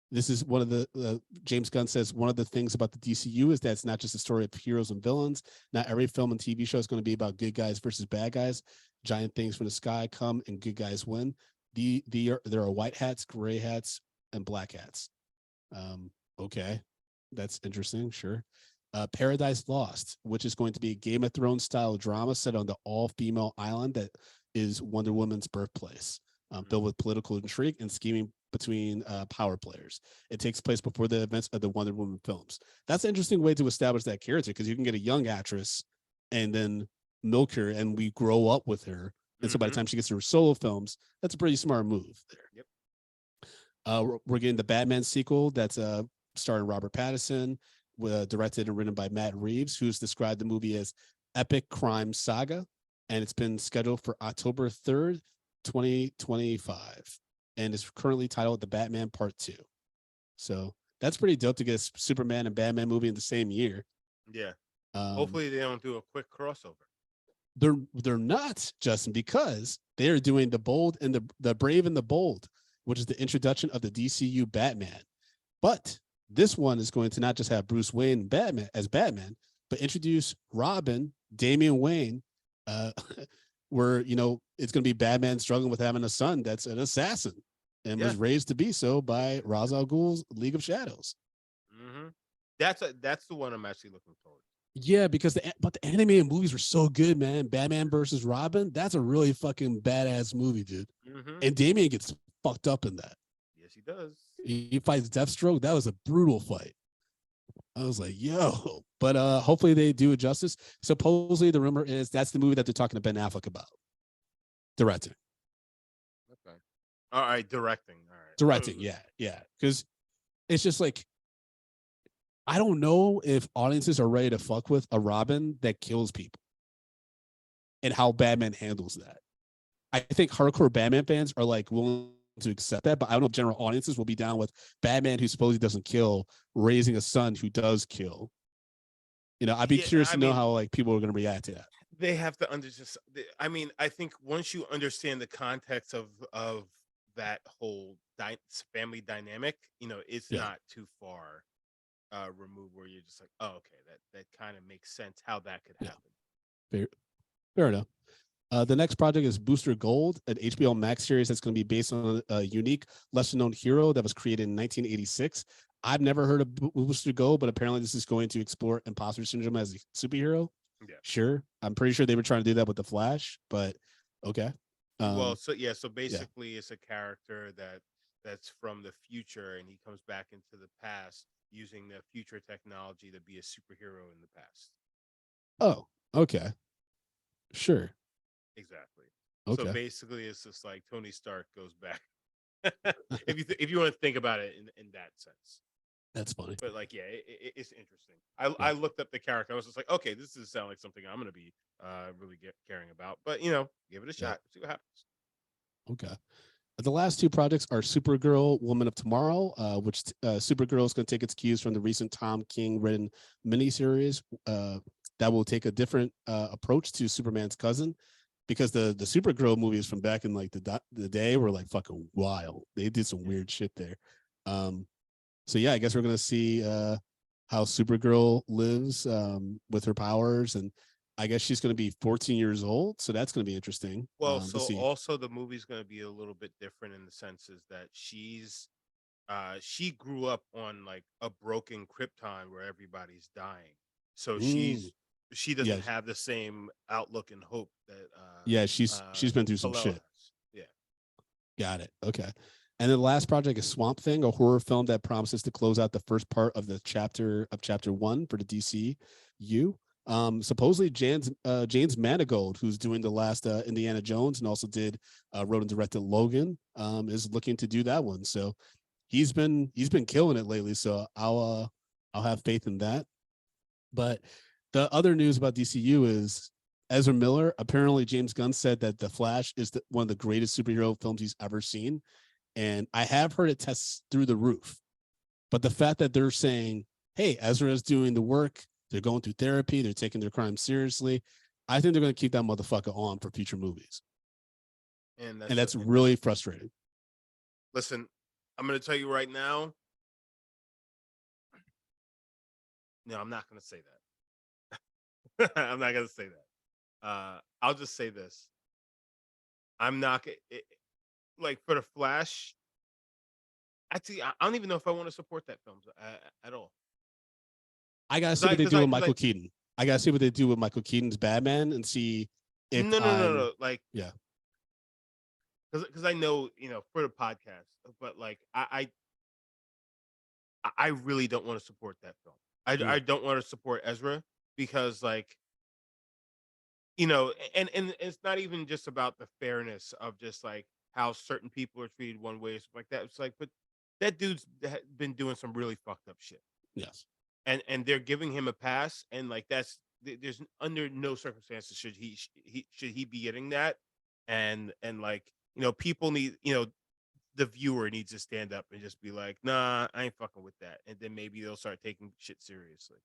This is one of the, James Gunn says, one of the things about the DCU is that it's not just a story of heroes and villains. Not every film and TV show is going to be about good guys versus bad guys. Giant things from the sky come and good guys win. There are white hats, gray hats, and black hats. Okay, that's interesting, sure. Paradise Lost, which is going to be a Game of Thrones style drama set on the all-female island that is Wonder Woman's birthplace, filled with political intrigue and scheming between power players. It takes place before the events of the Wonder Woman films. That's an interesting way to establish that character, because you can get a young actress and then milk her, and we grow up with her. And so by the time she gets to her solo films, that's a pretty smart move there. Yep. We're getting the Batman sequel that's starring Robert Pattinson, directed and written by Matt Reeves, who's described the movie as epic crime saga, and it's been scheduled for October 3rd, 2025, and it's currently titled The Batman Part 2. So that's pretty dope to get a Superman and Batman movie in the same year. Yeah. Hopefully they don't do a quick crossover. They're not, Justin, because they are doing the Bold and the Brave and the Bold, which is the introduction of the DCU Batman. But this one is going to not just have Bruce Wayne as Batman, but introduce Robin, Damian Wayne, where, it's going to be Batman struggling with having a son that's an assassin and was raised to be so by Ra's al Ghul's League of Shadows. Mm-hmm. That's the one I'm actually looking forward to. Yeah, because the animated movies were so good, man. Batman versus Robin, that's a really fucking badass movie, dude. Mm-hmm. And Damian gets fucked up in that. Yes, he does. He fights Deathstroke. That was a brutal fight. I was like, yo. But hopefully they do it justice. Supposedly the rumor is that's the movie that they're talking to Ben Affleck about. Directing. Okay. All right, directing. All right. Directing, yeah. Because it's just like, I don't know if audiences are ready to fuck with a Robin that kills people and how Batman handles that. I think hardcore Batman fans are like willing to accept that, but I don't know if general audiences will be down with Batman who supposedly doesn't kill raising a son who does kill. I'd be Yeah, curious I to know mean, how like people are going to react to that. they have to understand. I mean, I think once you understand the context of that whole family dynamic, it's Yeah, not too far removed where you're just like, oh, okay, that kind of makes sense how that could yeah, happen. fair enough. The next project is Booster Gold, an HBO Max series that's going to be based on a unique, lesser-known hero that was created in 1986. I've never heard of Booster Gold, but apparently this is going to explore imposter syndrome as a superhero. Yeah. Sure, I'm pretty sure they were trying to do that with the Flash, but okay. Well, so yeah, so Yeah. basically, it's a character that's from the future, and he comes back into the past using the future technology to be a superhero in the past. Oh, okay. Sure. Exactly. So Okay. basically, it's just like Tony Stark goes back. If you want to think about it in that sense, That's funny. but like, yeah, it's interesting. Yeah. I looked up the character. I was just like, okay, this does sound like something I'm gonna be really caring about. But give it a Yeah. shot, see what happens. Okay. The last two projects are Supergirl, Woman of Tomorrow, which Supergirl is going to take its cues from the recent Tom King written miniseries that will take a different approach to Superman's cousin, because the Supergirl movies from back in like the day were like fucking wild. They did some weird shit there. So yeah, I guess we're going to see how Supergirl lives with her powers, and I guess she's going to be 14 years old, so that's going to be interesting Well, to so see. also the movie's going to be a little bit different in the senses that she grew up on like a broken Krypton where everybody's dying. So Mm, she doesn't yeah, have the same outlook and hope that yeah, she's been through some Kal-El shit. has. Yeah. Got it. Okay. And then the last project is Swamp Thing, a horror film that promises to close out the first part of the chapter 1 for the DCU. Supposedly James Manigold, who's doing the last Indiana Jones and also wrote and directed Logan, is looking to do that one. So he's been killing it lately. So I'll have faith in that. But the other news about DCU is Ezra Miller. Apparently, James Gunn said that The Flash is one of the greatest superhero films he's ever seen. And I have heard it tests through the roof. But the fact that they're saying, hey, Ezra is doing the work, they're going through therapy, they're taking their crime seriously, I think they're going to keep that motherfucker on for future movies. And And that's really frustrating. listen, I'm going to tell you right now. No, I'm not going to say that. I'm not going to say that. I'll just say this. I'm not like for the Flash. Actually, I don't even know if I want to support that film at all. I gotta see what they do with Michael Keaton. I gotta see what they do with Michael Keaton's Batman and see if no. Like, yeah, because I know for the podcast, but like I really don't want to support that film. I don't want to support Ezra because like and it's not even just about the fairness of just like how certain people are treated one way or something like that. It's like, but that dude's been doing some really fucked up shit. yes, And they're giving him a pass, and like there's under no circumstances should he be getting that, and like people need the viewer needs to stand up and just be like, nah, I ain't fucking with that, and then maybe they'll start taking shit seriously.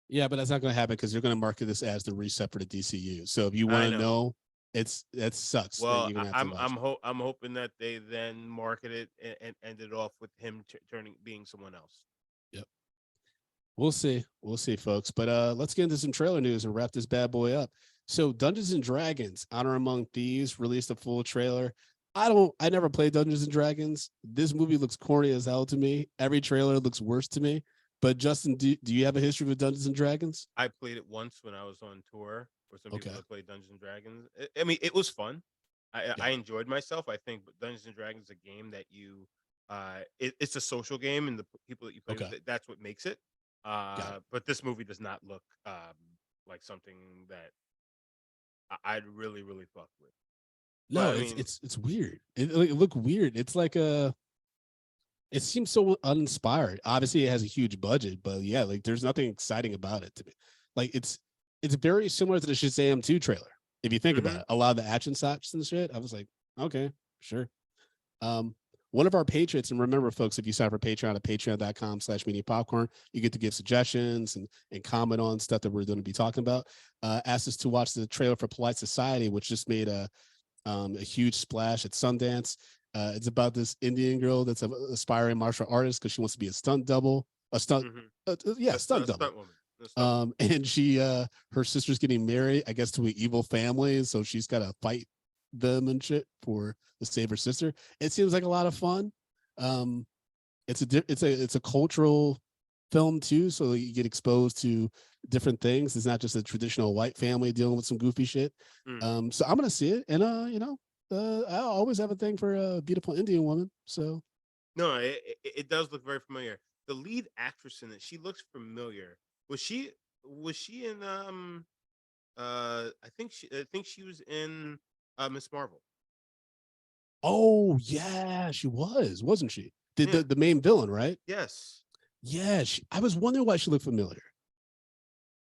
yeah, but that's not gonna happen because they're gonna market this as the reset for the DCU. So if you I want to know. know, that sucks that Well, you're gonna have to watch. I'm hoping that they then market it and end it off with him being someone else. Yep. We'll see, folks. But let's get into some trailer news and wrap this bad boy up. So Dungeons and Dragons: Honor Among Thieves released a full trailer. I never played Dungeons and Dragons. This movie looks corny as hell to me. Every trailer looks worse to me. But Justin, do you have a history with Dungeons and Dragons? I played it once when I was on tour with some people Okay. that played Dungeons and Dragons. I mean, it was fun. Yeah. I enjoyed myself. I think Dungeons and Dragons is a game that it's a social game, and the people that you play Okay. with, that's what makes it. But this movie does not look like something that I'd really fuck with. No, But I it's mean, it's weird. It looked weird. It's like it seems so uninspired. Obviously, it has a huge budget, but yeah, like there's nothing exciting about it to me. Like it's very similar to the Shazam 2 trailer. If you think about it, a lot of the action shots and shit, I was like, okay, sure. One of our patrons, and remember, folks, if you sign up for Patreon at patreon.com/media popcorn, you get to give suggestions and comment on stuff that we're going to be talking about. Asked us to watch the trailer for Polite Society, which just made a huge splash at Sundance. It's about this Indian girl that's an aspiring martial artist because she wants to be a stunt double, a stunt, stunt double. Stunt woman. And she, her sister's getting married, I guess, to an evil family, so she's got to fight them and shit to save her sister. It seems like a lot of fun. It's a cultural film too, so you get exposed to different things. It's not just a traditional white family dealing with some goofy shit. So I'm gonna see it, and I always have a thing for a beautiful Indian woman. So no, it does look very familiar. The lead actress in it, she looks familiar. Was she in I think she was in Miss Marvel. oh yeah, she wasn't she? The main villain, right? Yes. Yeah, I was wondering why she looked familiar.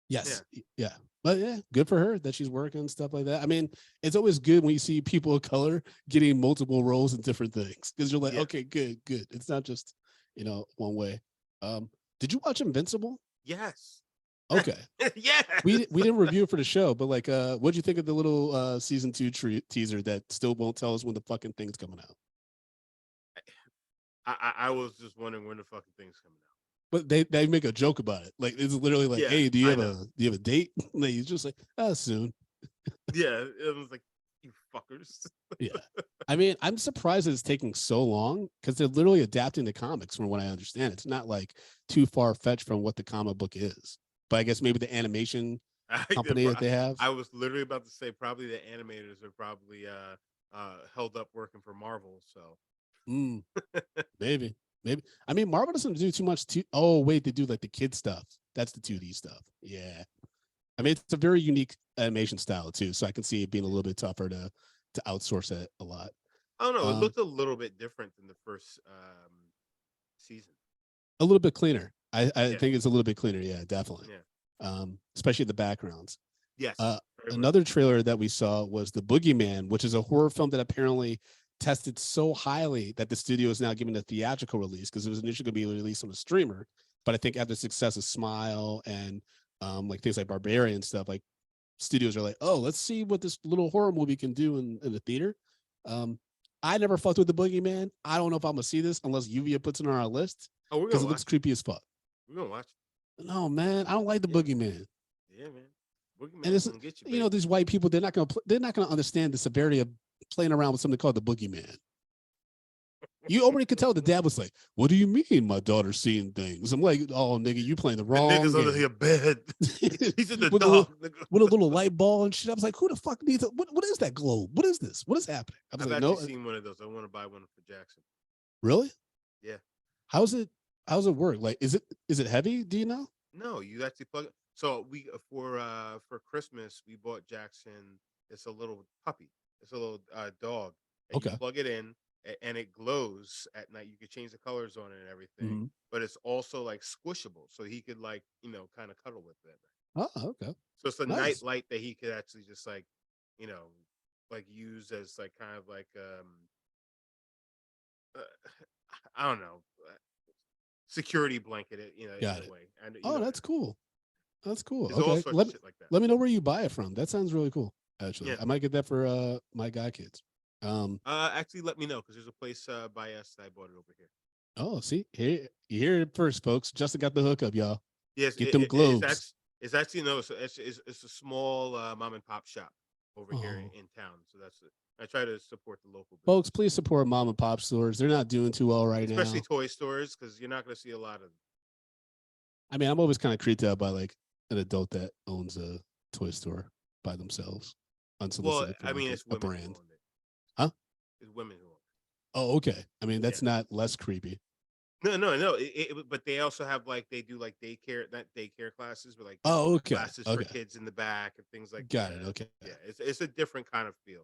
Yes, yeah. But yeah, good for her that she's working and stuff like that. I mean, it's always good when you see people of color getting multiple roles in different things because you're like, okay, good. It's not just one way. Did you watch Invincible? Yes. Okay. Yes. We didn't review it for the show, but like, what'd you think of the little season 2 teaser that still won't tell us when the fucking thing's coming out? I was just wondering when the fucking thing's coming out. But they make a joke about it. Like it's literally like, hey, do you have a date? Like, he's just like, soon. Yeah, it was like, you fuckers. Yeah. I mean, I'm surprised that it's taking so long because they're literally adapting the comics from what I understand. It's not like too far fetched from what the comic book is. But I guess maybe the animation company that they have. I was literally about to say probably the animators are probably held up working for Marvel. So maybe. I mean, Marvel doesn't do too much. Oh wait, they do like the kid stuff. That's the 2D stuff. Yeah. I mean, it's a very unique animation style too, so I can see it being a little bit tougher to outsource it a lot. I don't know. It looked a little bit different than the first season. A little bit cleaner. I think it's a little bit cleaner. Yeah, definitely. Yeah. Especially the backgrounds. Yes. Another trailer that we saw was The Boogeyman, which is a horror film that apparently tested so highly that the studio is now giving a theatrical release because it was initially going to be released on a streamer. But I think after the success of Smile and like things like Barbarian stuff, like studios are like, oh, let's see what this little horror movie can do in the theater. I never fucked with The Boogeyman. I don't know if I'm gonna see this unless Uvia puts it on our list because it looks creepy as fuck. We're gonna watch it. No, man, I don't like The Boogeyman. Yeah, man. Boogeyman And it's gonna get you, these white people, they're not gonna understand the severity of playing around with something called The Boogeyman. You already could tell the dad was like, what do you mean my daughter's seeing things? I'm like, oh, nigga, you playing the wrong nigga's game. under your bed. He's in the with dog. With a little light ball and shit. I was like, who the fuck needs what is that globe? What is this? What is happening? I was I've like, actually seen one of those. I want to buy one for Jackson. Really? Yeah. How's it work? Like, is it heavy? Do you know? No, you actually plug it. So we for Christmas we bought Jackson. It's a little puppy. It's a little dog. And you plug it in and it glows at night. You could change the colors on it and everything. But it's also like squishable, so he could like kind of cuddle with it. Oh, okay. So it's a night light that he could actually just like like use as like kind of like I don't know, security blanket. In a way. And, that's cool. That's cool. Okay. All sorts of shit like that. Let me know where you buy it from. That sounds really cool. Actually, I might get that for my guy kids. Actually, let me know because there's a place by us that I bought it over here. Oh, see, here you hear it first, folks. Justin got the hookup, y'all. Yes, get them globes. It's actually it's a small mom and pop shop over here in town. So that's it. I try to support the local business. Folks, please support mom and pop stores. They're not doing too well right now. Especially toy stores, because you're not going to see a lot of them. I mean, I'm always kind of creeped out by like an adult that owns a toy store by themselves. Unsolicited. Well, I mean, it's women brand. who own it. Huh? It's women who own it. Oh, okay. I mean, that's not less creepy. No. But they also have like they do like daycare classes, but like classes for kids in the back and things like that. Got it. Okay. Yeah, it's a different kind of feel.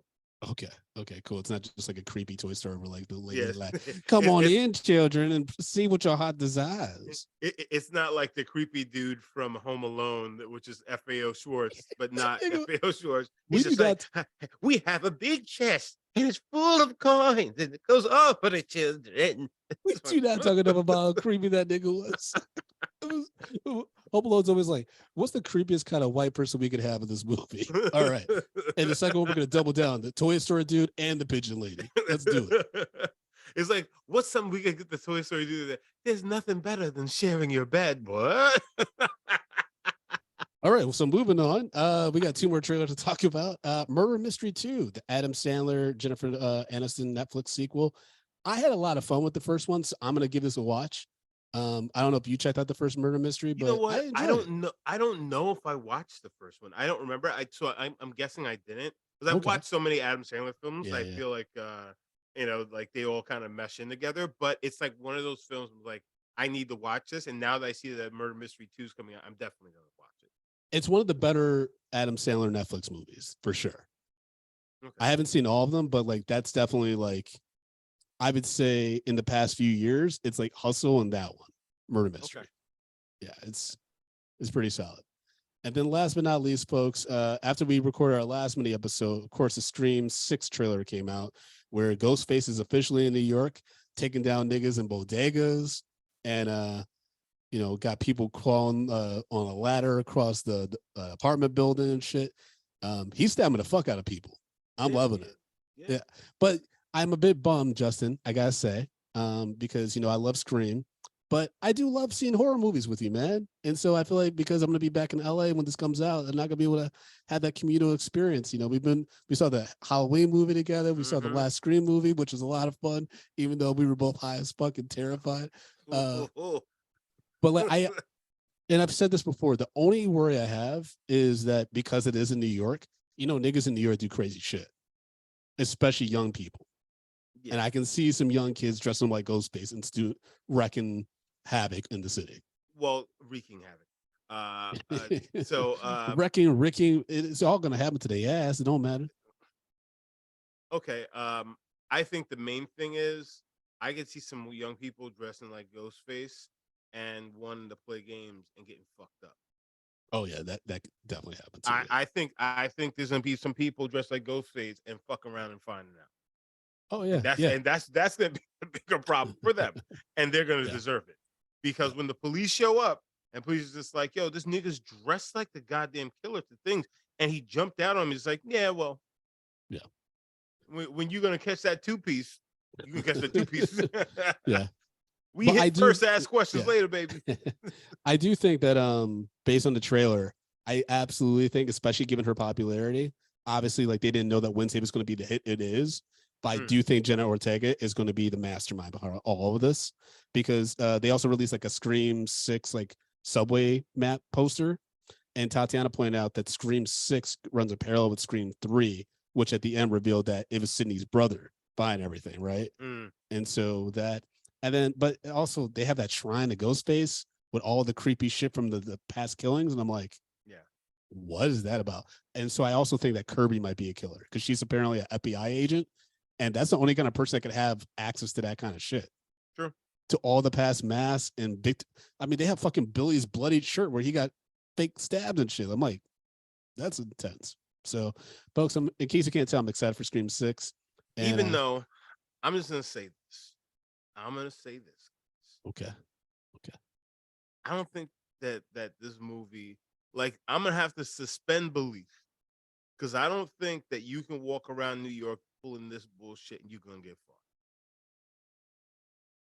Okay, cool. It's not just like a creepy toy store where like the lady like, come on in, children, and see what your heart desires. It's not like the creepy dude from Home Alone, which is FAO Schwartz, but not FAO Schwartz. He's just like, we have a big chest and it's full of coins, and it goes all for the children. We do not talking about how creepy that nigga was. Home Alone's always like, what's the creepiest kind of white person we could have in this movie? All right. And the second one, we're going to double down the Toy Story dude and the pigeon lady. Let's do it. It's like, what's something we could get the Toy Story dude? There's nothing better than sharing your bed, boy. All right. Well, so moving on, we got 2 more trailers to talk about. Murder Mystery 2, the Adam Sandler, Jennifer Aniston Netflix sequel. I had a lot of fun with the first one, so I'm going to give this a watch. I don't know if you checked out the first Murder Mystery, but You know what? I don't know. I don't know if I watched the first one. I don't remember. I'm guessing I didn't because I've Okay. watched so many Adam Sandler films. Yeah, I yeah. feel like like they all kind of mesh in together. But it's like one of those films like I need to watch this. And now that I see that Murder Mystery 2 is coming out, I'm definitely gonna watch it. It's one of the better Adam Sandler Netflix movies for sure. Okay. I haven't seen all of them, but like that's definitely like I would say in the past few years, it's like Hustle and that one, Murder Mystery. Okay. Yeah, it's pretty solid. And then last but not least, folks, after we recorded our last mini episode, of course, the Scream 6 trailer came out where Ghostface is officially in New York, taking down niggas in bodegas and got people crawling on a ladder across the apartment building and shit. He's stabbing the fuck out of people. I'm loving it. Yeah. But I'm a bit bummed, Justin, I gotta say, because I love Scream, but I do love seeing horror movies with you, man. And so I feel like because I'm gonna be back in LA when this comes out, I'm not gonna be able to have that communal experience. We saw the Halloween movie together, we saw the last Scream movie, which was a lot of fun, even though we were both high as fuck and terrified. But and I've said this before, the only worry I have is that because it is in New York, niggas in New York do crazy shit, especially young people. Yeah. And I can see some young kids dressing like Ghostface and wrecking havoc in the city. Well, wreaking havoc. Wrecking, Ricking, it's all going to happen to their ass. It don't matter. Okay. I think the main thing is I could see some young people dressing like Ghostface and wanting to play games and getting fucked up. Oh yeah, that definitely happens. I think there's gonna be some people dressed like Ghostface and fuck around and finding out. Oh yeah, and that's gonna be a bigger problem for them, and they're gonna deserve it because when the police show up and police is just like, yo, this nigga's dressed like the goddamn killer to things, and he jumped out on me. It's like, yeah, well, yeah. When you're gonna catch that 2-piece, you can catch the 2-piece. Yeah. We hit first, ask questions later, baby. I do think that based on the trailer, I absolutely think, especially given her popularity, obviously like they didn't know that Wednesday was going to be the hit it is, but I do think Jenna Ortega is going to be the mastermind behind all of this because they also released like a Scream 6 like subway map poster, and Tatiana pointed out that Scream 6 runs a parallel with Scream 3, which at the end revealed that it was Sydney's brother behind everything, right? And so that. And then, but also they have that shrine to Ghostface with all the creepy shit from the past killings. And I'm like, yeah, what is that about? And so I also think that Kirby might be a killer because she's apparently an FBI agent. And that's the only kind of person that could have access to that kind of shit. True. To all the past masks and they have fucking Billy's bloodied shirt where he got fake stabbed and shit. I'm like, that's intense. So, folks, in case you can't tell, I'm excited for Scream 6. And, even though I'm just going to say this. I'm gonna say this. Okay. I don't think that this movie, like, I'm gonna have to suspend belief because I don't think that you can walk around New York pulling this bullshit and you're gonna get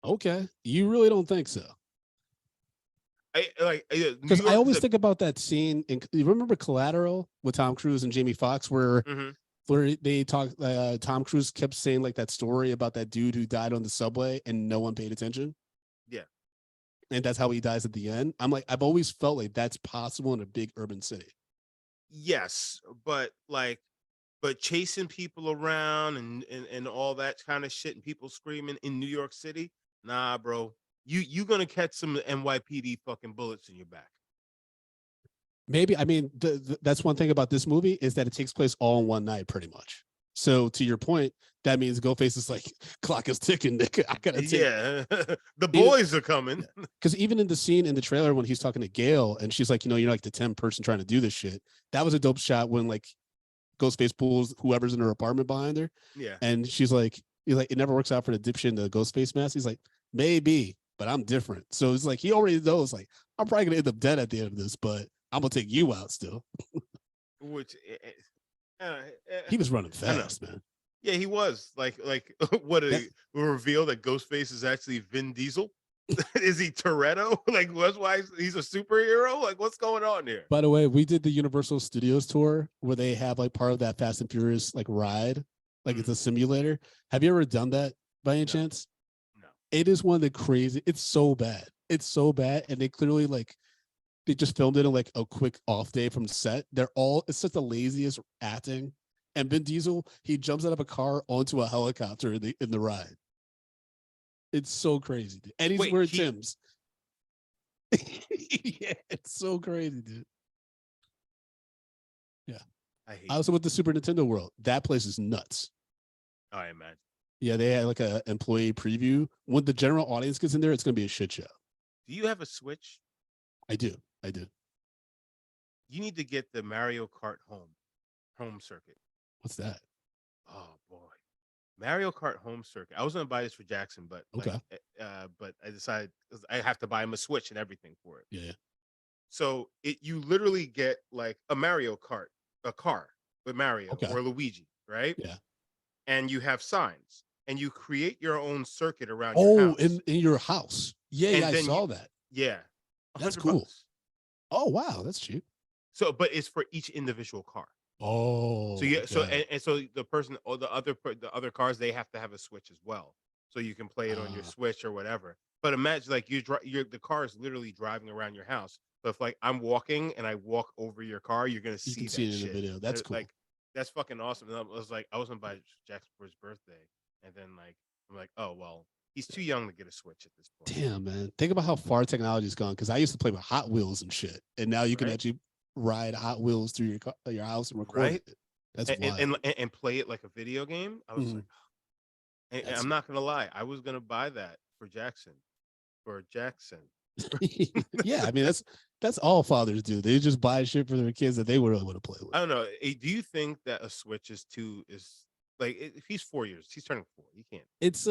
far. Okay, you really don't think so? Because I always think about that scene. You remember Collateral with Tom Cruise and Jamie Foxx, where they talked. Tom Cruise kept saying like that story about that dude who died on the subway and no one paid attention. Yeah, and that's how he dies at the end. I'm like, I've always felt like that's possible in a big urban city. Yes, but chasing people around and all that kind of shit and people screaming in New York City, nah, bro. You gonna catch some NYPD fucking bullets in your back. Maybe. I mean, that's one thing about this movie is that it takes place all in one night, pretty much. So to your point, that means Ghostface is like, clock is ticking. I gotta take. Yeah, the boys are coming. Because even in the scene in the trailer when he's talking to Gail and she's like, you're like the 10th person trying to do this shit. That was a dope shot when like Ghostface pulls whoever's in her apartment behind her, Yeah. and he's like, it never works out for the dipshit in the Ghostface mask. He's like, maybe, but I'm different. So it's like he already knows, like, I'm probably gonna end up dead at the end of this, but I'm gonna take you out still. Which He was running I know. fast, man. Yeah, he was like what That- a reveal that Ghostface is actually Vin Diesel. Is he Toretto? Like, that's why he's a superhero? Like, what's going on here? By the way, we did the Universal Studios tour where they have like part of that Fast and Furious like ride, like it's a simulator. Have you ever done that by any chance? No. It is one of the crazy. It's so bad. It's so bad, and they clearly like they just filmed it in like a quick off day from set. It's just the laziest acting. And Vin Diesel, he jumps out of a car onto a helicopter in the ride. It's so crazy, dude. And he's wearing Tim's. Yeah, it's so crazy, dude. Yeah. I also went to Super Nintendo World. That place is nuts. I imagine. Yeah, they had like a employee preview. When the general audience gets in there, it's gonna be a shit show. Do you have a Switch? I do. You need to get the Mario Kart home circuit. What's that? Oh boy. Mario Kart home circuit. I was gonna buy this for Jackson, but okay. But I decided I have to buy him a Switch and everything for it. Yeah. So you literally get like a Mario Kart, a car with Mario or Luigi, right? Yeah. And you have signs, and you create your own circuit around. Oh, in your house. Yeah, I saw that. Yeah, that's cool. $100. Oh wow, that's cheap. So, but it's for each individual car. Oh, so yeah, so so the person or the other cars, they have to have a Switch as well, so you can play it on your Switch or whatever. But imagine like the car is literally driving around your house. So if like I'm walking and I walk over your car, you're gonna see that it in shit. the video. That's cool. Like that's fucking awesome. And I was gonna buy Jackson for his birthday, and then like I'm like, oh well, he's too young to get a Switch at this point. Damn, man, think about how far technology's gone. Because I used to play with Hot Wheels and shit, and now you can actually ride Hot Wheels through your house and record it. That's wild. And play it like a video game. I was like, and I'm not gonna lie, I was gonna buy that for Jackson. Yeah, I mean that's all fathers do. They just buy shit for their kids that they really want to play with. I don't know. Do you think that a Switch is like if he's 4 years, he's turning 4. He can't. It's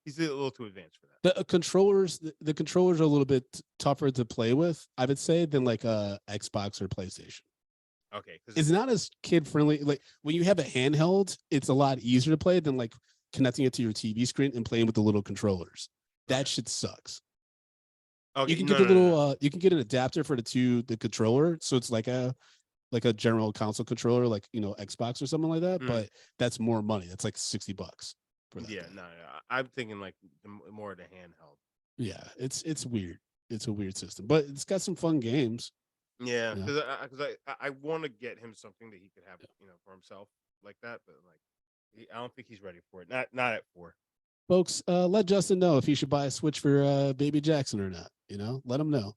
he's a little too advanced for that. The controllers are a little bit tougher to play with, I would say, than like a Xbox or PlayStation. Okay, it's not as kid friendly. Like when you have a handheld, it's a lot easier to play than like connecting it to your TV screen and playing with the little controllers. That shit sucks. Okay, you can get you can get an adapter for the controller, so it's like a general console controller, like Xbox or something like that. But that's more money. That's like $60 for that. Yeah, no, I'm thinking like more the handheld. Yeah, it's weird. It's a weird system, but it's got some fun games. Yeah, because I want to get him something that he could have, for himself like that. But like, I don't think he's ready for it. Not at 4. Folks, let Justin know if he should buy a Switch for baby Jackson or not. Let him know.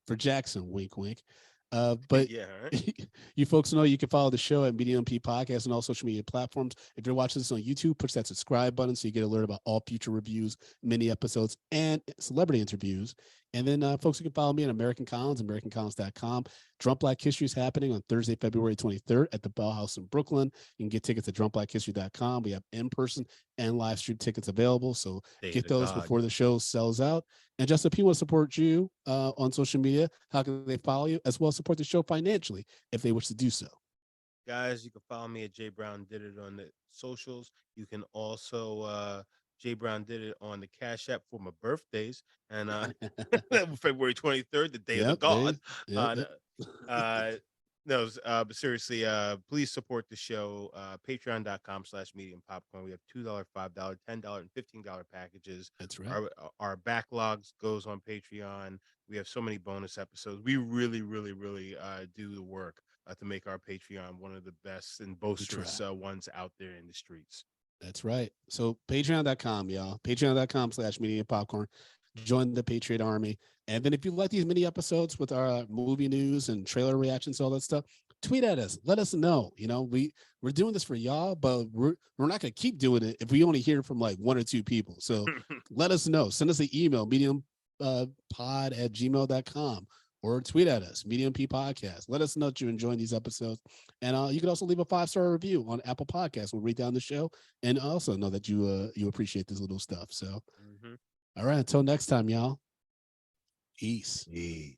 For Jackson, wink, wink. But yeah, right. You folks know you can follow the show at Medium P Podcast on all social media platforms. If you're watching this on YouTube, push that subscribe button so you get alert about all future reviews, mini episodes, and celebrity interviews. And then, folks, you can follow me at American Collins, AmericanCollins.com. Drunk Black History is happening on Thursday, February 23rd at the Bell House in Brooklyn. You can get tickets at drunkblackhistory.com. We have in-person and live stream tickets available. So get those before the show sells out. And Justin, if people want to support you on social media, how can they follow you, as well as support the show financially if they wish to do so? Guys, you can follow me at J Brown Did It on the socials. You can also J Brown Did It on the Cash App for my birthdays, and February 23rd, the day of the God. But seriously, please support the show. Patreon.com/medium popcorn. We have $2, $5, $10, and $15 packages. That's right. Our backlogs goes on Patreon. We have so many bonus episodes. We really, really, really do the work to make our Patreon one of the best and boisterous ones out there in the streets. That's right. So patreon.com, y'all. Patreon.com/medium popcorn. Join the Patriot Army. And then if you like these mini episodes with our movie news and trailer reactions, all that stuff, tweet at us. Let us know. We're doing this for y'all, but we're not going to keep doing it if we only hear from like 1 or 2 people. So let us know. Send us an email, mediumpod@gmail.com, or tweet at us, Medium P Podcast. Let us know that you're enjoying these episodes. And you can also leave a 5-star review on Apple Podcasts. We'll read down the show and also know that you appreciate this little stuff. So, Mhm. all right, until next time, y'all. Peace. Peace.